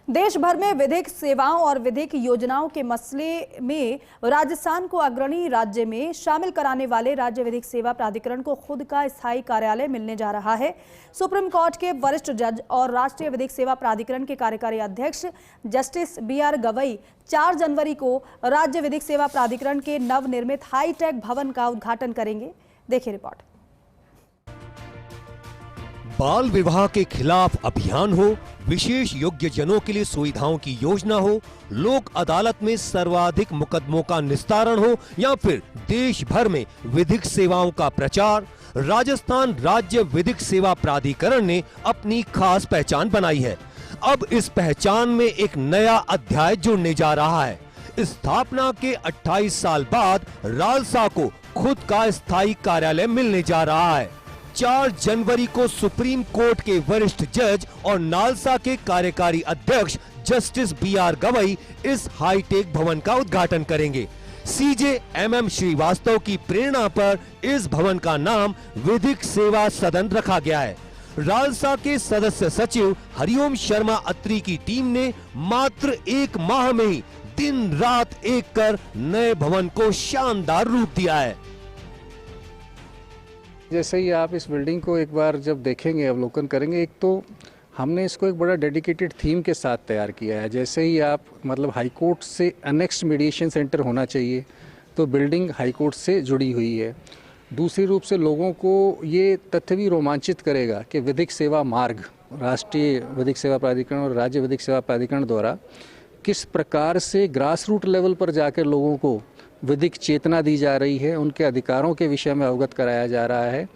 देश भर में विधिक सेवाओं और विधिक योजनाओं के मसले में राजस्थान को अग्रणी राज्य में शामिल कराने वाले राज्य विधिक सेवा प्राधिकरण को खुद का स्थायी कार्यालय मिलने जा रहा है। सुप्रीम कोर्ट के वरिष्ठ जज और राष्ट्रीय विधिक सेवा प्राधिकरण के कार्यकारी अध्यक्ष जस्टिस BR गवई 4 जनवरी को राज्य विधिक सेवा प्राधिकरण के नवनिर्मित हाईटेक भवन का उद्घाटन करेंगे। देखिए रिपोर्ट। बाल विवाह के खिलाफ अभियान हो, विशेष योग्य जनों के लिए सुविधाओं की योजना हो, लोक अदालत में सर्वाधिक मुकदमों का निस्तारण हो या फिर देश भर में विधिक सेवाओं का प्रचार, राजस्थान राज्य विधिक सेवा प्राधिकरण ने अपनी खास पहचान बनाई है। अब इस पहचान में एक नया अध्याय जुड़ने जा रहा है। स्थापना के 28 साल बाद रालसा को खुद का स्थायी कार्यालय मिलने जा रहा है। 4 जनवरी को सुप्रीम कोर्ट के वरिष्ठ जज और नालसा के कार्यकारी अध्यक्ष जस्टिस BR गवई इस हाईटेक भवन का उद्घाटन करेंगे। CJ MM श्रीवास्तव की प्रेरणा पर इस भवन का नाम विधिक सेवा सदन रखा गया है। रालसा के सदस्य सचिव हरिओम शर्मा अत्री की टीम ने मात्र 1 माह में ही दिन रात एक कर नए भवन को शानदार रूप दिया है। जैसे ही आप इस बिल्डिंग को एक बार जब देखेंगे, अवलोकन करेंगे, एक तो हमने इसको एक बड़ा डेडिकेटेड थीम के साथ तैयार किया है। जैसे ही आप हाई कोर्ट से अनेक्स्ट मीडिएशन सेंटर होना चाहिए, तो बिल्डिंग हाई कोर्ट से जुड़ी हुई है। दूसरी रूप से लोगों को ये तथ्य भी रोमांचित करेगा कि विधिक सेवा मार्ग राष्ट्रीय विधिक सेवा प्राधिकरण और राज्य विधिक सेवा प्राधिकरण द्वारा किस प्रकार से ग्रास रूट लेवल पर जाकर लोगों को विधिक चेतना दी जा रही है, उनके अधिकारों के विषय में अवगत कराया जा रहा है।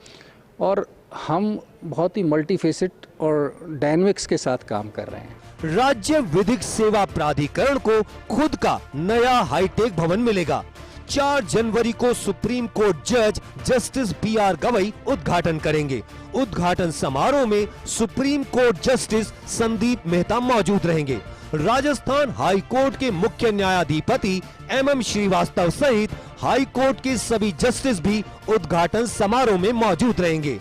और हम बहुत ही मल्टीफेसेट और डायनामिक्स के साथ काम कर रहे हैं। राज्य विधिक सेवा प्राधिकरण को खुद का नया हाईटेक भवन मिलेगा। 4 जनवरी को सुप्रीम कोर्ट जज जस्टिस BR गवई उद्घाटन करेंगे। उद्घाटन समारोह में supreme court justice Sandeep Mehta मौजूद रहेंगे। राजस्थान हाई कोर्ट के मुख्य न्यायाधिपति MM श्रीवास्तव सहित हाई कोर्ट के सभी जस्टिस भी उद्घाटन समारोह में मौजूद रहेंगे।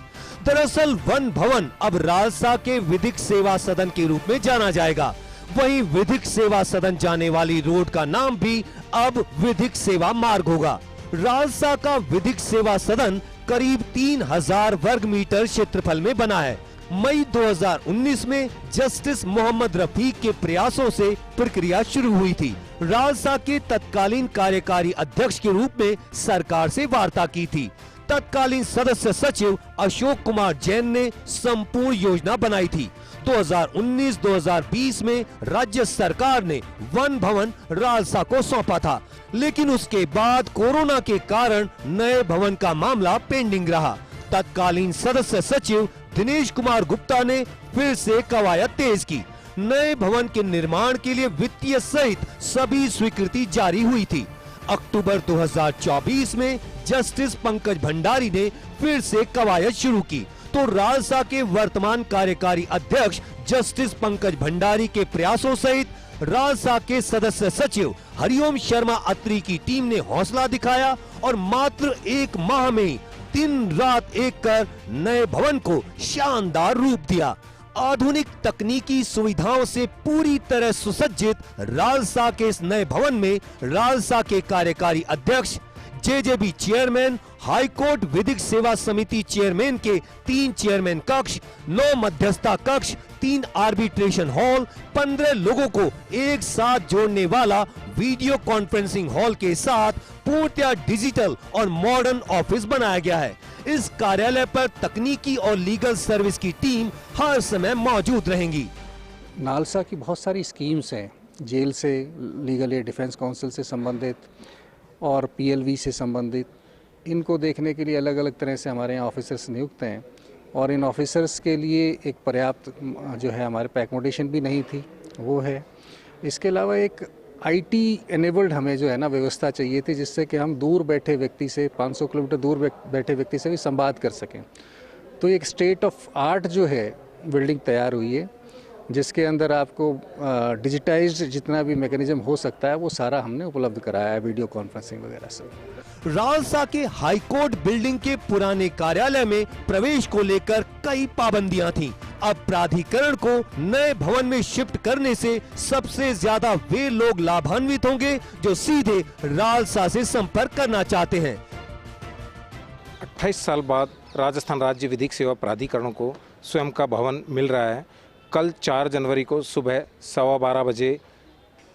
दरअसल वन भवन अब रालसा के विधिक सेवा सदन के रूप में जाना जाएगा। वहीं विधिक सेवा सदन जाने वाली रोड का नाम भी अब विधिक सेवा मार्ग होगा। रालसा का विधिक सेवा सदन करीब 3000 वर्ग मीटर क्षेत्रफल में बना है। मई 2019 में जस्टिस मोहम्मद रफीक के प्रयासों से प्रक्रिया शुरू हुई थी। रालसा के तत्कालीन कार्यकारी अध्यक्ष के रूप में सरकार से वार्ता की थी। तत्कालीन सदस्य सचिव अशोक कुमार जैन ने संपूर्ण योजना बनाई थी। 2019-2020 में राज्य सरकार ने वन भवन रालसा को सौंपा था, लेकिन उसके बाद कोरोना के कारण नए भवन का मामला पेंडिंग रहा। तत्कालीन सदस्य सचिव दिनेश कुमार गुप्ता ने फिर से कवायद तेज की। नए भवन के निर्माण के लिए वित्तीय सहित सभी स्वीकृति जारी हुई थी। अक्टूबर 2024 में जस्टिस पंकज भंडारी ने फिर से कवायद शुरू की, तो रालसा के वर्तमान कार्यकारी अध्यक्ष जस्टिस पंकज भंडारी के प्रयासों सहित रालसा के सदस्य सचिव हरिओम शर्मा अत्री की टीम ने हौसला दिखाया और मात्र 1 माह में दिन रात एक कर नए भवन को शानदार रूप दिया। आधुनिक तकनीकी सुविधाओं से पूरी तरह सुसज्जित रालसा के इस नए भवन में रालसा के कार्यकारी अध्यक्ष, JJB चेयरमैन, हाई कोर्ट विधिक सेवा समिति चेयरमैन के 3 चेयरमैन कक्ष, 9 मध्यस्थता कक्ष, 3 आर्बिट्रेशन हॉल, 15 लोगों को एक साथ जोड़ने वाला वीडियो कॉन्फ्रेंसिंग हॉल के साथ पूर्णतः डिजिटल और मॉडर्न ऑफिस बनाया गया है। इस कार्यालय पर तकनीकी और लीगल सर्विस की टीम हर समय मौजूद रहेंगी। नालसा की बहुत सारी स्कीम्स हैं, जेल से, लीगल एड डिफेंस काउंसिल से संबंधित और PLV से संबंधित। इनको देखने के लिए अलग अलग तरह से हमारे यहाँ ऑफिसर्स नियुक्त हैं और इन ऑफिसर्स के लिए एक पर्याप्त जो है हमारे पे एकोमोडेशन भी नहीं थी, वो है। इसके अलावा एक IT एनेबल्ड हमें जो है ना व्यवस्था चाहिए थी, जिससे कि हम दूर बैठे व्यक्ति से 500 किलोमीटर दूर बैठे व्यक्ति से भी संवाद कर सकें। तो एक स्टेट ऑफ आर्ट जो है बिल्डिंग तैयार हुई है, जिसके अंदर आपको डिजिटाइज्ड जितना भी मैकेनिज्म हो सकता है वो सारा हमने उपलब्ध कराया है, वीडियो कॉन्फ्रेंसिंग वगैरह सब। रालसा के हाईकोर्ट बिल्डिंग के पुराने कार्यालय में प्रवेश को लेकर कई पाबंदियां थीं। अब प्राधिकरण को नए भवन में शिफ्ट करने से सबसे ज्यादा वे लोग लाभान्वित होंगे जो सीधे रालसा से संपर्क करना चाहते हैं। 28 साल बाद राजस्थान राज्य विधिक सेवा प्राधिकरण को स्वयं का भवन मिल रहा है। कल 4 जनवरी को सुबह 12:15 बजे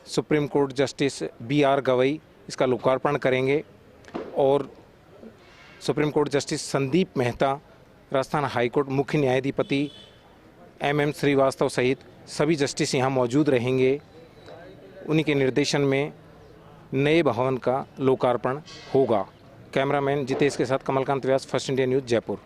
supreme court justice BR Gavai इसका लोकार्पण करेंगे और supreme court justice Sandeep Mehta, Rajasthan high court मुख्य न्यायाधिपति MM श्रीवास्तव सहित सभी जस्टिस यहाँ मौजूद रहेंगे। उन्हीं के निर्देशन में नए भवन का लोकार्पण होगा। कैमरामैन जितेश के साथ कमलकांत व्यास, फर्स्ट इंडिया न्यूज़, जयपुर।